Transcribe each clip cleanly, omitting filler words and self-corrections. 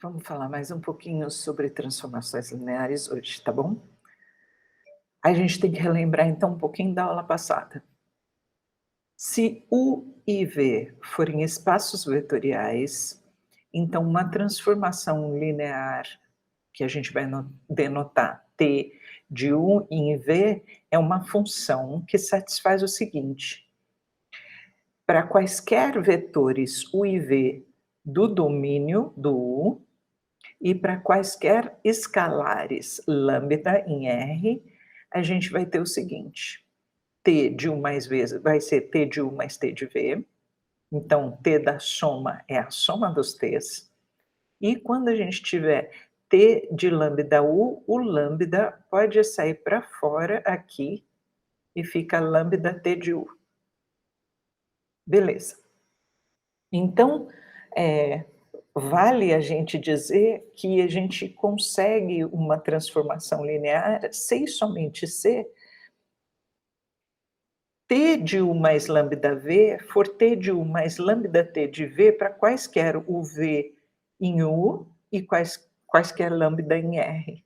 Vamos falar mais um pouquinho sobre transformações lineares hoje, tá bom? A gente tem que relembrar então um pouquinho da aula passada. Se U e V forem espaços vetoriais, então uma transformação linear, que a gente vai denotar T de U em V, é uma função que satisfaz o seguinte: para quaisquer vetores U e V do domínio do U, e para quaisquer escalares lambda em R, a gente vai ter o seguinte: T de U mais V vai ser T de U mais T de V, então T da soma é a soma dos T's, e quando a gente tiver T de lambda U, o lambda pode sair para fora aqui e fica lambda T de U. Beleza. Então, vale a gente dizer que a gente consegue uma transformação linear se e somente se T de U mais lambda V for T de U mais lambda T de V para quaisquer UV em U e quaisquer lambda em R.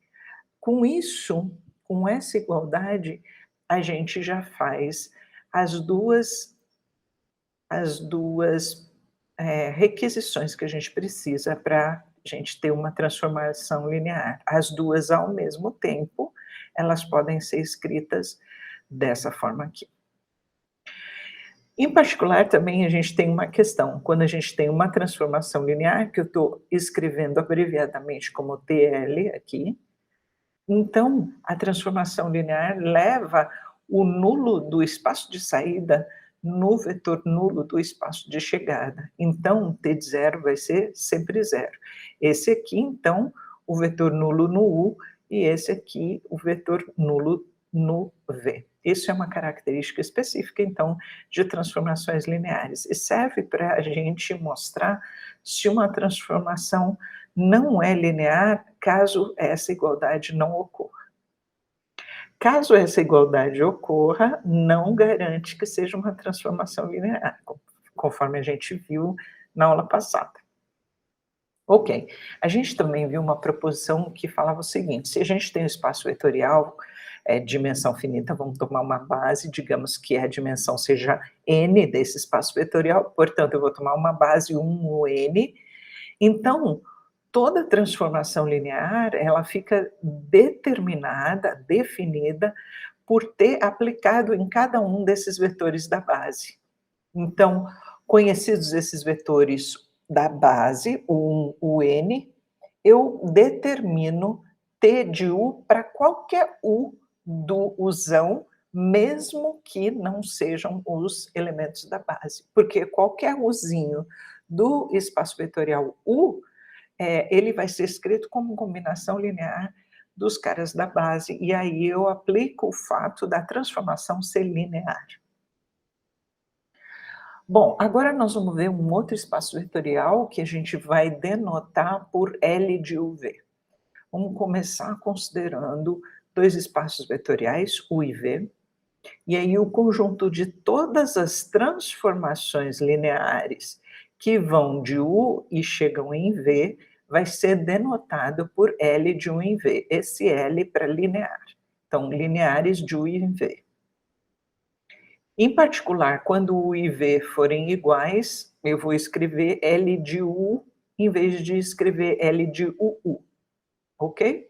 Com isso, com essa igualdade, a gente já faz as duas requisições que a gente precisa para a gente ter uma transformação linear. As duas ao mesmo tempo, elas podem ser escritas dessa forma aqui. Em particular, também a gente tem uma questão, quando a gente tem uma transformação linear, que eu estou escrevendo abreviadamente como TL aqui, então a transformação linear leva o nulo do espaço de saída no vetor nulo do espaço de chegada. Então, T de zero vai ser sempre zero. Esse aqui, então, o vetor nulo no U, e esse aqui, o vetor nulo no V. Isso é uma característica específica, então, de transformações lineares, e serve para a gente mostrar se uma transformação não é linear, caso essa igualdade não ocorra. Caso essa igualdade ocorra, não garante que seja uma transformação linear, conforme a gente viu na aula passada. Ok, a gente também viu uma proposição que falava o seguinte: se a gente tem um espaço vetorial, dimensão finita, vamos tomar uma base, digamos que a dimensão seja n desse espaço vetorial, portanto, eu vou tomar uma base 1 no n, então, toda transformação linear, ela fica determinada, definida, por ter aplicado em cada um desses vetores da base. Então, conhecidos esses vetores da base, o 1, o n, eu determino T de U para qualquer U do Uzão, mesmo que não sejam os elementos da base, porque qualquer Uzinho do espaço vetorial U, ele vai ser escrito como combinação linear dos caras da base, e aí eu aplico o fato da transformação ser linear. Bom, agora nós vamos ver um outro espaço vetorial que a gente vai denotar por L de UV. Vamos começar considerando dois espaços vetoriais, U e V, e aí o conjunto de todas as transformações lineares que vão de U e chegam em V vai ser denotado por L de U em V, esse L para linear. Então, lineares de U em V. Em particular, quando U e V forem iguais, eu vou escrever L de U em vez de escrever L de UU, ok?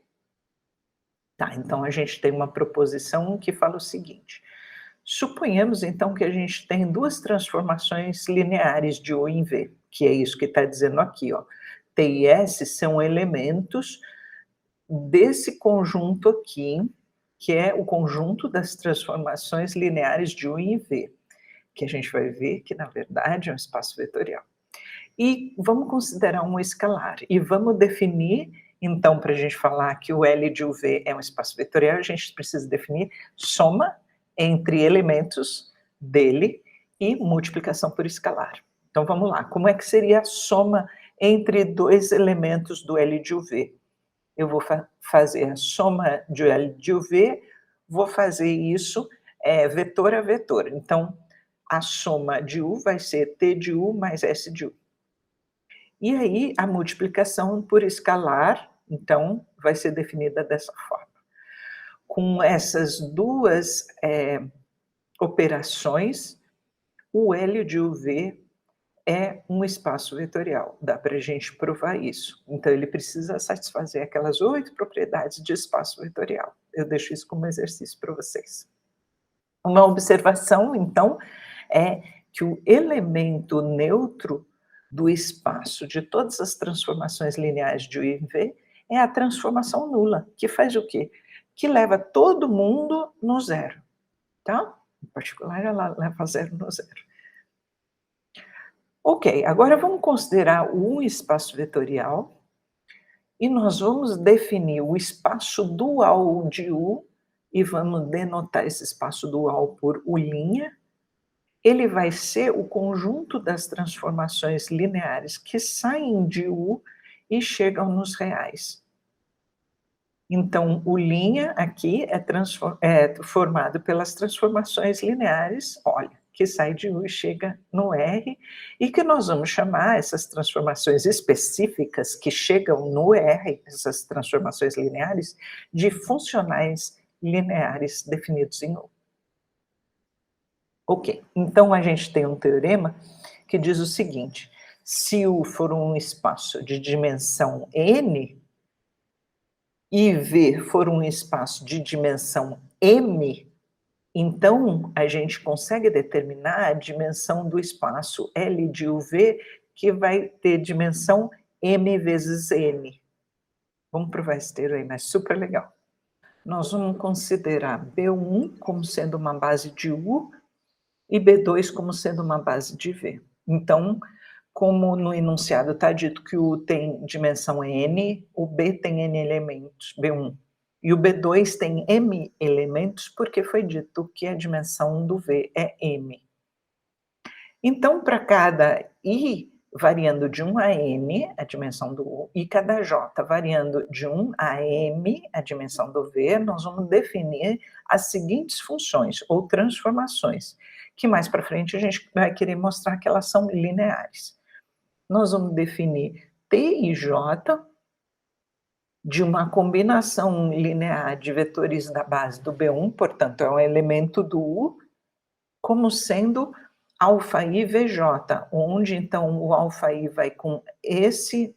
Tá, então a gente tem uma proposição que fala o seguinte: suponhamos então que a gente tem duas transformações lineares de U em V, que é isso que está dizendo aqui, ó. T e S são elementos desse conjunto aqui, que é o conjunto das transformações lineares de U em V, que a gente vai ver que, na verdade, é um espaço vetorial. E vamos considerar um escalar, e vamos definir, então, para a gente falar que o L de UV é um espaço vetorial, a gente precisa definir soma entre elementos dele e multiplicação por escalar. Então, vamos lá, como é que seria a soma entre dois elementos do L de UV? Eu vou fazer a soma de L de UV, vou fazer isso vetor a vetor. Então, a soma de U vai ser T de U mais S de U. E aí a multiplicação por escalar, então, vai ser definida dessa forma. Com essas duas operações, o L de UV é um espaço vetorial, dá para a gente provar isso. Então ele precisa satisfazer aquelas 8 propriedades de espaço vetorial. Eu deixo isso como exercício para vocês. Uma observação, então, é que o elemento neutro do espaço de todas as transformações lineares de U e V é a transformação nula, que faz o quê? Que leva todo mundo no zero, tá? Em particular, ela leva zero no zero. Ok, agora vamos considerar um espaço vetorial e nós vamos definir o espaço dual de U e vamos denotar esse espaço dual por U'. Ele vai ser o conjunto das transformações lineares que saem de U e chegam nos reais. Então, o' aqui é formado pelas transformações lineares, olha, que sai de U e chega no R, e que nós vamos chamar essas transformações específicas que chegam no R, essas transformações lineares, de funcionais lineares definidos em U. Ok, então a gente tem um teorema que diz o seguinte: se U for um espaço de dimensão n, e V for um espaço de dimensão m, então a gente consegue determinar a dimensão do espaço L de UV, que vai ter dimensão m vezes n. Vamos provar esse teorema, é super legal. Nós vamos considerar B1 como sendo uma base de U e B2 como sendo uma base de V. Então, como no enunciado está dito que o U tem dimensão n, o B tem n elementos, B1. E o B2 tem m elementos, porque foi dito que a dimensão do V é m. Então, para cada I variando de 1 a n, a dimensão do U, e cada J variando de 1 a m, a dimensão do V, nós vamos definir as seguintes funções, ou transformações, que mais para frente a gente vai querer mostrar que elas são lineares. Nós vamos definir T e J de uma combinação linear de vetores da base do B1, portanto, é um elemento do U, como sendo αi VJ, onde então o αi vai com esse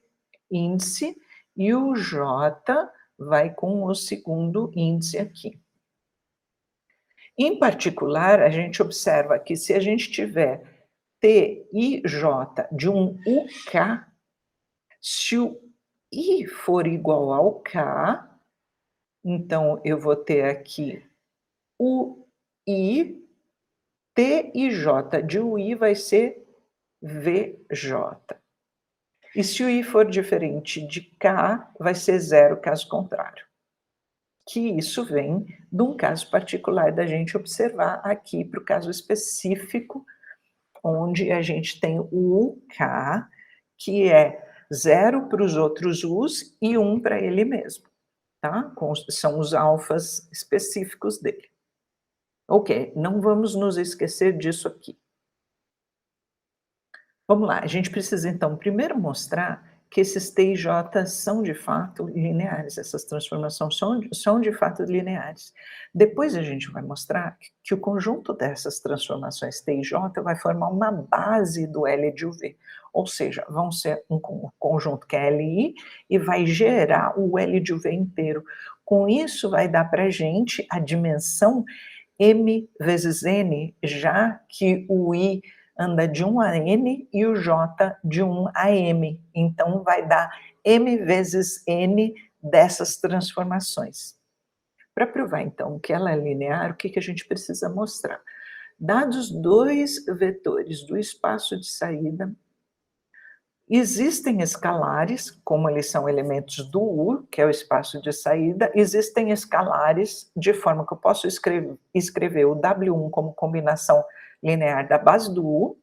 índice e o J vai com o segundo índice aqui. Em particular, a gente observa que se a gente tiver T e J de um UK, se o I for igual ao K, então eu vou ter aqui o I, T e J de UI vai ser VJ. E se o I for diferente de K, vai ser zero, caso contrário. Que isso vem de um caso particular da gente observar aqui para o caso específico, onde a gente tem o UK, que é 0 para os outros U's e 1 para ele mesmo, tá? São os alfas específicos dele. Ok, não vamos nos esquecer disso aqui. Vamos lá, a gente precisa então primeiro mostrar que esses T e J são de fato lineares, essas transformações são de fato lineares. Depois a gente vai mostrar que o conjunto dessas transformações T e J vai formar uma base do L de UV, ou seja, vão ser um conjunto que é LI e vai gerar o L de UV inteiro. Com isso vai dar para a gente a dimensão m vezes n, já que o I anda de 1 a n e o J de 1 a m. Então, vai dar m vezes n dessas transformações. Para provar, então, que ela é linear, o que a gente precisa mostrar? Dados dois vetores do espaço de saída, existem escalares, como eles são elementos do U, que é o espaço de saída, existem escalares de forma que eu posso escrever o W1 como combinação linear da base do U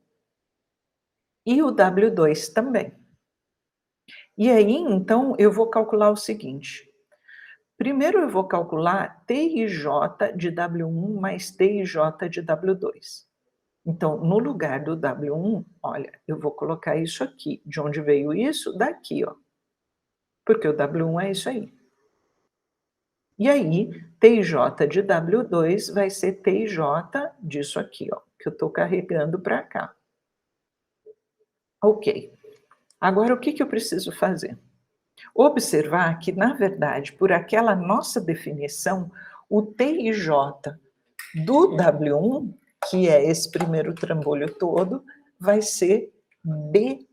e o W2 também. E aí, então, eu vou calcular o seguinte. Primeiro eu vou calcular T e J de W1 mais T e J de W2. Então, no lugar do W1, olha, eu vou colocar isso aqui. De onde veio isso? Daqui, ó. Porque o W1 é isso aí. E aí, TJ de W2 vai ser TJ disso aqui, ó, que eu estou carregando para cá. Ok. Agora, o que que eu preciso fazer? Observar que, na verdade, por aquela nossa definição, o TJ do W1, que é esse primeiro trambolho todo, vai ser B,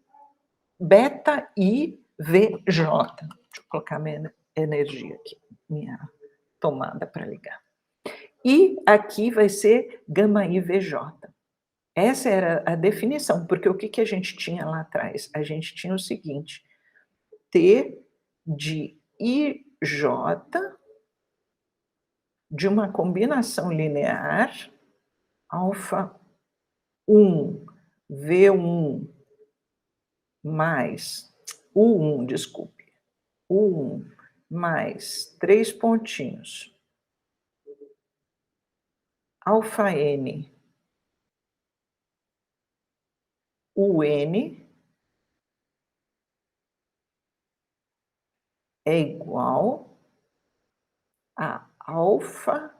beta IVJ. Deixa eu colocar minha energia aqui, minha tomada para ligar. E aqui vai ser gama IVJ. Essa era a definição, porque o que que a gente tinha lá atrás? A gente tinha o seguinte: T de IJ de uma combinação linear alfa 1 V1 mais U1, desculpe, U1 mais 3 pontinhos alfa N UN é igual a alfa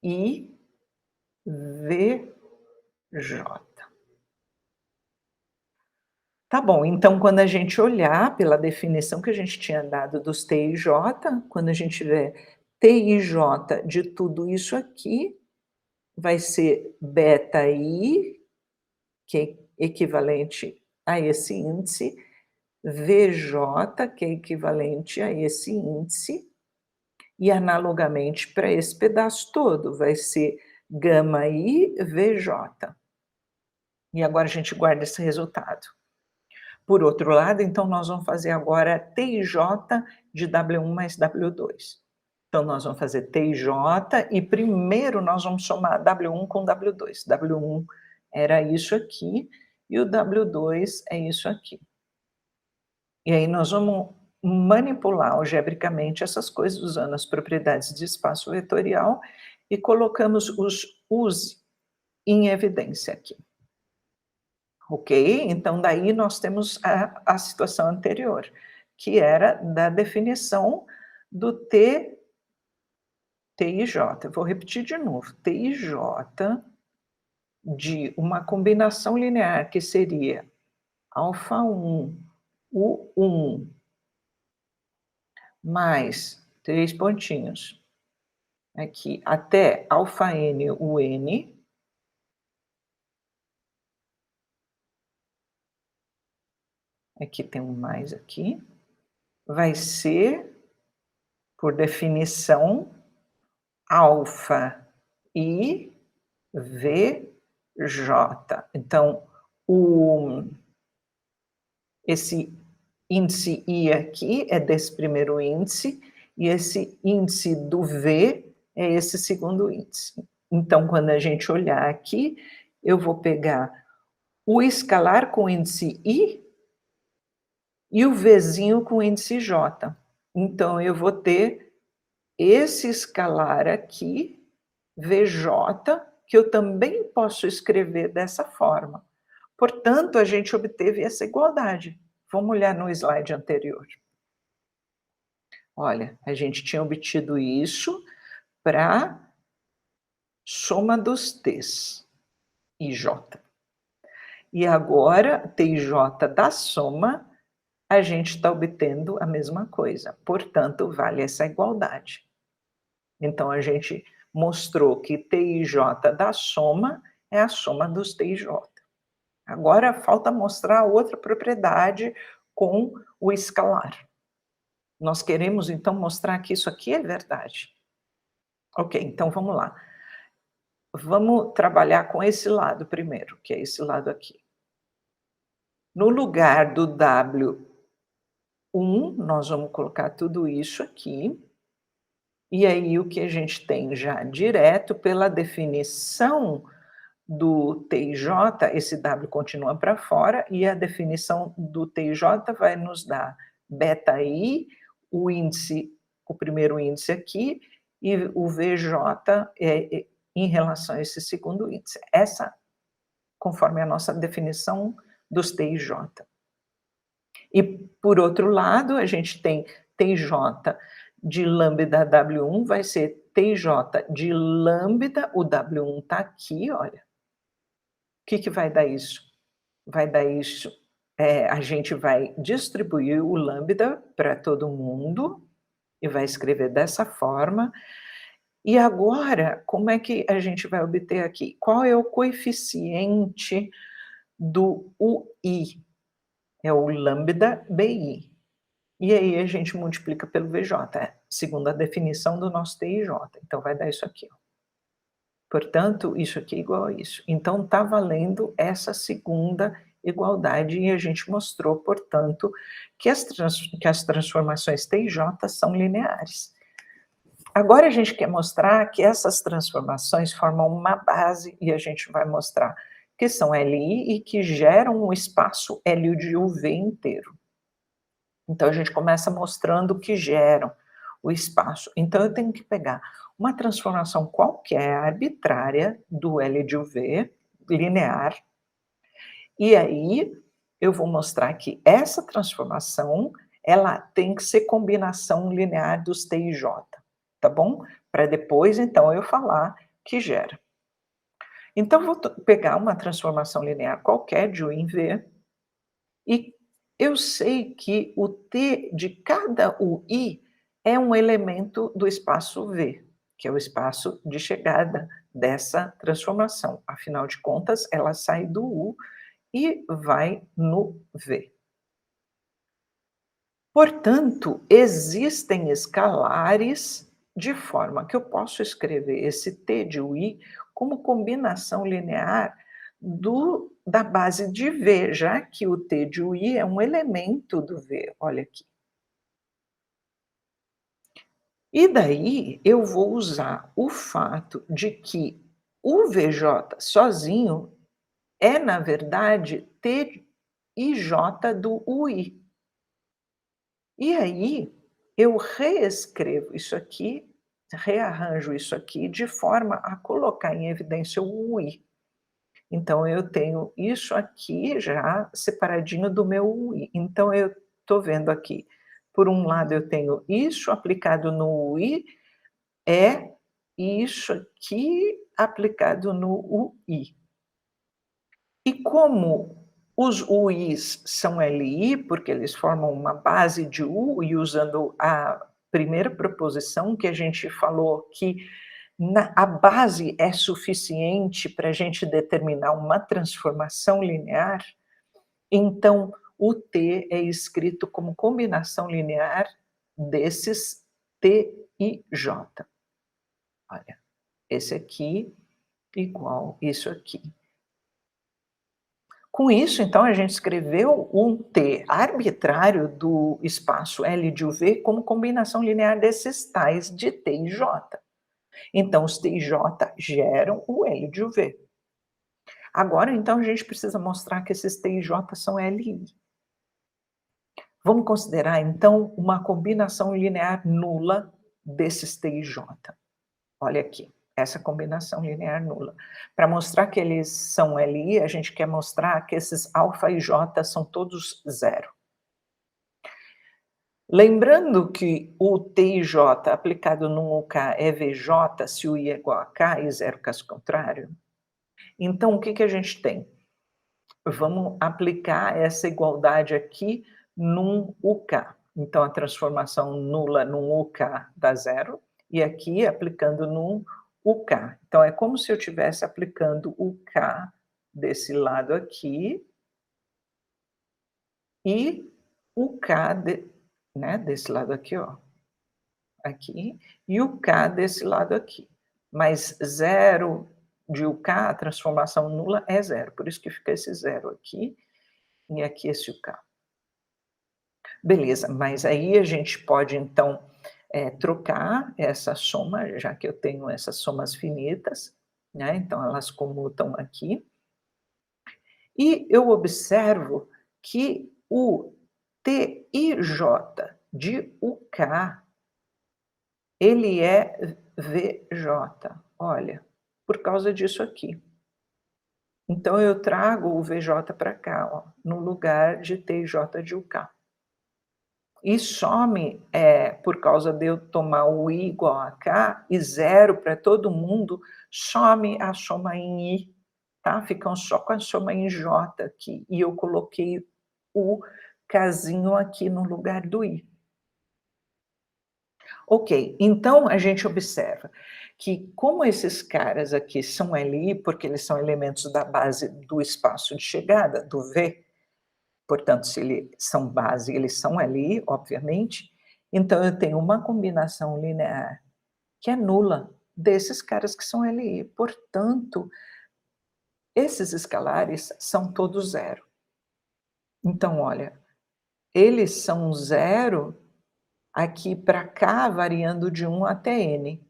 I VJ. Tá bom, então quando a gente olhar pela definição que a gente tinha dado dos T e J, quando a gente tiver T e J de tudo isso aqui, vai ser beta I, que é equivalente a esse índice, VJ, que é equivalente a esse índice, e analogamente para esse pedaço todo, vai ser gama I VJ. E agora a gente guarda esse resultado. Por outro lado, então, nós vamos fazer agora TJ de W1 mais W2. Então, nós vamos fazer TJ e primeiro nós vamos somar W1 com W2. W1 era isso aqui e o W2 é isso aqui. E aí nós vamos manipular algebricamente essas coisas usando as propriedades de espaço vetorial e colocamos os use em evidência aqui. Ok? Então, daí nós temos a situação anterior, que era da definição do TIJ. Eu vou repetir de novo. TIJ de uma combinação linear que seria alfa 1, U1, mais 3 pontinhos, aqui, até alfa N, UN, aqui tem um mais aqui, vai ser, por definição, alfa I VJ. Então, esse índice I aqui é desse primeiro índice, e esse índice do V é esse segundo índice. Então, quando a gente olhar aqui, eu vou pegar o escalar com o índice I e o Vzinho com o índice J. Então, eu vou ter esse escalar aqui, VJ, que eu também posso escrever dessa forma. Portanto, a gente obteve essa igualdade. Vamos olhar no slide anterior. Olha, a gente tinha obtido isso para soma dos T's e J. E agora, T e J da soma, a gente está obtendo a mesma coisa. Portanto, vale essa igualdade. Então, a gente mostrou que T e J da soma é a soma dos T e J. Agora, falta mostrar outra propriedade com o escalar. Nós queremos, então, mostrar que isso aqui é verdade. Ok, então vamos lá. Vamos trabalhar com esse lado primeiro, que é esse lado aqui. No lugar do W1, nós vamos colocar tudo isso aqui. E aí, o que a gente tem já direto pela definição do TIJ, esse W continua para fora, e a definição do TIJ vai nos dar beta I, o índice, o primeiro índice aqui, e o VJ em relação a esse segundo índice. Essa conforme a nossa definição dos T e J. E, por outro lado, a gente tem TJ de lambda W1 vai ser TJ de lambda, o W1 está aqui, olha. O que vai dar isso? Vai dar isso, a gente vai distribuir o lambda para todo mundo, e vai escrever dessa forma. E agora, como é que a gente vai obter aqui? Qual é o coeficiente do UI? É o lambda BI. E aí a gente multiplica pelo VJ, segundo a definição do nosso TIJ. Então vai dar isso aqui, ó. Portanto, isso aqui é igual a isso. Então está valendo essa segunda igualdade e a gente mostrou, portanto, que as transformações TIJ são lineares. Agora a gente quer mostrar que essas transformações formam uma base e a gente vai mostrar que são LI e que geram um espaço L de UV inteiro. Então a gente começa mostrando que geram o espaço. Então eu tenho que pegar uma transformação qualquer, arbitrária, do L de UV, linear, e aí eu vou mostrar que essa transformação, ela tem que ser combinação linear dos T e J, tá bom? Para depois, então, eu falar que gera. Então, vou pegar uma transformação linear qualquer de U em V, e eu sei que o T de cada UI é um elemento do espaço V, que é o espaço de chegada dessa transformação. Afinal de contas, ela sai do U e vai no V. Portanto, existem escalares de forma que eu posso escrever esse T de UI como combinação linear da base de V, já que o T de UI é um elemento do V, olha aqui. E daí eu vou usar o fato de que o VJ sozinho é, na verdade, T e J do UI. E aí eu reescrevo isso aqui, rearranjo isso aqui de forma a colocar em evidência o UI. Então eu tenho isso aqui já separadinho do meu UI. Então eu estou vendo aqui, por um lado eu tenho isso aplicado no UI, é isso aqui aplicado no UI. E como os UIs são LI, porque eles formam uma base de U, e usando a primeira proposição que a gente falou que a base é suficiente para a gente determinar uma transformação linear, então o T é escrito como combinação linear desses T e J. Olha, esse aqui igual isso aqui. Com isso, então, a gente escreveu um T arbitrário do espaço L de UV como combinação linear desses tais de T e J. Então, os T e J geram o L de UV. Agora, então, a gente precisa mostrar que esses T e J são LI. Vamos considerar, então, uma combinação linear nula desses T e J. Olha aqui, essa combinação linear nula. Para mostrar que eles são LI, a gente quer mostrar que esses alfa e J são todos zero. Lembrando que o T e J aplicado num UK é VJ se o I é igual a K e zero caso contrário. Então, o que a gente tem? Vamos aplicar essa igualdade aqui num UK. Então, a transformação nula num UK dá zero, e aqui aplicando num UK. Então, é como se eu estivesse aplicando o K desse lado aqui e o K desse lado aqui, ó. Aqui, e o K desse lado aqui. Mas zero de UK, a transformação nula é zero, por isso que fica esse zero aqui, e aqui esse UK. Beleza, mas aí a gente pode, então, trocar essa soma, já que eu tenho essas somas finitas, né? Então elas comutam aqui. E eu observo que o TIJ de UK, ele é VJ, olha, por causa disso aqui. Então eu trago o VJ para cá, ó, no lugar de T e J de UK. E some, por causa de eu tomar o I igual a K e zero para todo mundo, some a soma em I, tá? Ficam só com a soma em J aqui, e eu coloquei o Kzinho aqui no lugar do I. Ok, então a gente observa que como esses caras aqui são LI, porque eles são elementos da base do espaço de chegada, do V, portanto, se eles são base, eles são LI, obviamente, então eu tenho uma combinação linear que é nula desses caras que são LI. Portanto, esses escalares são todos zero. Então, olha, eles são zero aqui para cá, variando de 1 até N.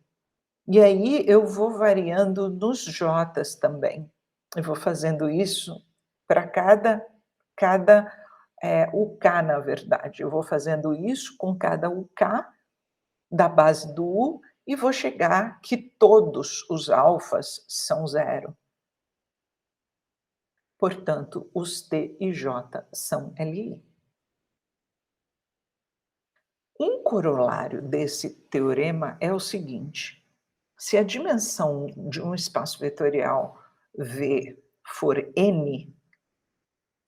E aí eu vou variando nos J's também. Eu vou fazendo isso para cada UK, na verdade. Eu vou fazendo isso com cada UK da base do U e vou chegar que todos os alfas são zero. Portanto, os T e J são LI. Um corolário desse teorema é o seguinte: se a dimensão de um espaço vetorial V for N,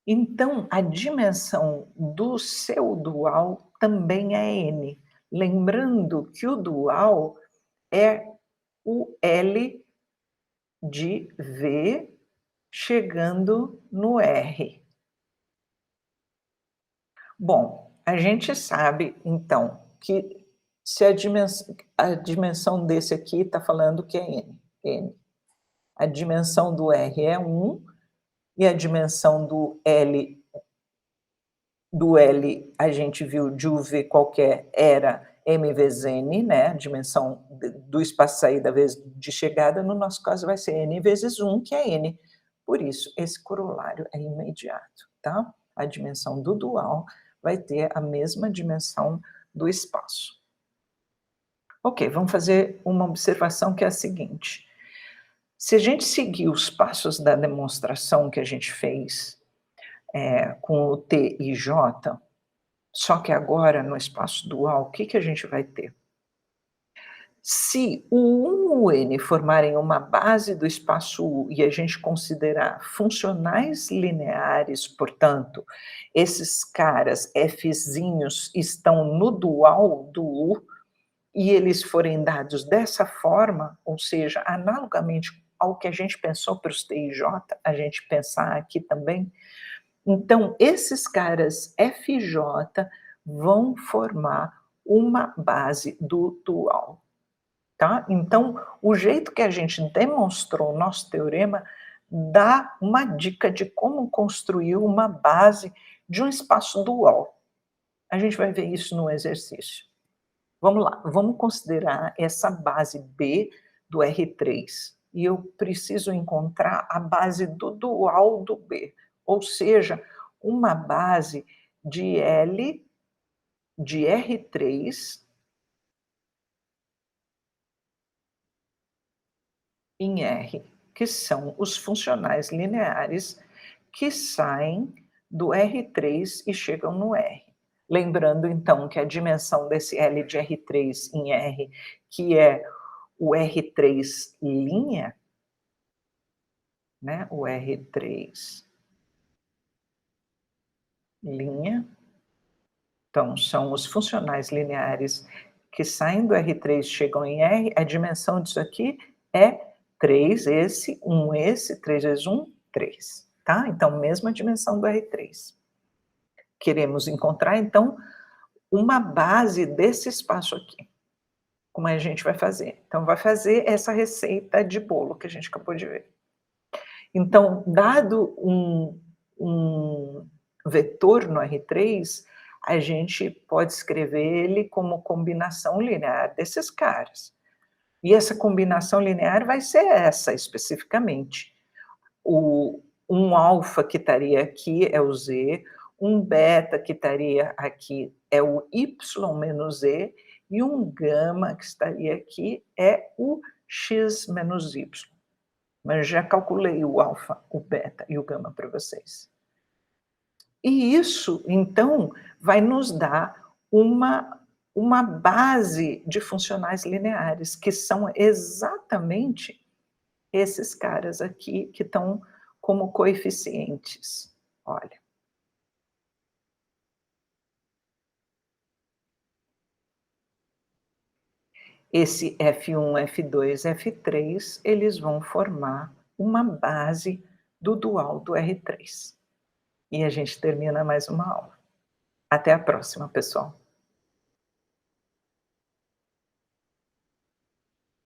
então a dimensão do seu dual também é N. Lembrando que o dual é o L de V chegando no R. Bom, a gente sabe, então, que se a dimensão desse aqui está falando que é N. A dimensão do R é 1 e a dimensão do L a gente viu de UV qualquer era M vezes N, né, a dimensão do espaço de saída vezes de chegada, no nosso caso vai ser N vezes 1, que é N. Por isso, esse corolário é imediato, tá? A dimensão do dual vai ter a mesma dimensão do espaço. Ok, vamos fazer uma observação que é a seguinte: se a gente seguir os passos da demonstração que a gente fez, com o T e J, só que agora no espaço dual, o que a gente vai ter? Se o 1 e o N formarem uma base do espaço U e a gente considerar funcionais lineares, portanto, esses caras Fzinhos estão no dual do U, e eles forem dados dessa forma, ou seja, analogamente ao que a gente pensou para os T e J, a gente pensar aqui também, então esses caras FJ vão formar uma base do dual, tá? Então, o jeito que a gente demonstrou o nosso teorema dá uma dica de como construir uma base de um espaço dual. A gente vai ver isso no exercício. Vamos lá, vamos considerar essa base B do R3. E eu preciso encontrar a base do dual do B, ou seja, uma base de L de R3 em R, que são os funcionais lineares que saem do R3 e chegam no R. Lembrando, então, que a dimensão desse L de R3 em R, que é o R3 linha, né, o R3 linha, então são os funcionais lineares que saem do R3 e chegam em R, a dimensão disso aqui é 3 esse, 1 esse, 3 vezes 1, 3, tá? Então, mesma dimensão do R3. Queremos encontrar, então, uma base desse espaço aqui. Como a gente vai fazer? Então, vai fazer essa receita de bolo que a gente acabou de ver. Então, dado um vetor no R3, a gente pode escrever ele como combinação linear desses caras. E essa combinação linear vai ser essa, especificamente. Um alfa que estaria aqui é o Z, um beta que estaria aqui é o Y menos Z, e um gama que estaria aqui é o X menos Y. mas já calculei o alfa, o beta e o gama para vocês. E isso, então, vai nos dar uma base de funcionais lineares, que são exatamente esses caras aqui, que estão como coeficientes. Olha. Esse F1, F2, F3, eles vão formar uma base do dual do R3. E a gente termina mais uma aula. Até a próxima, pessoal.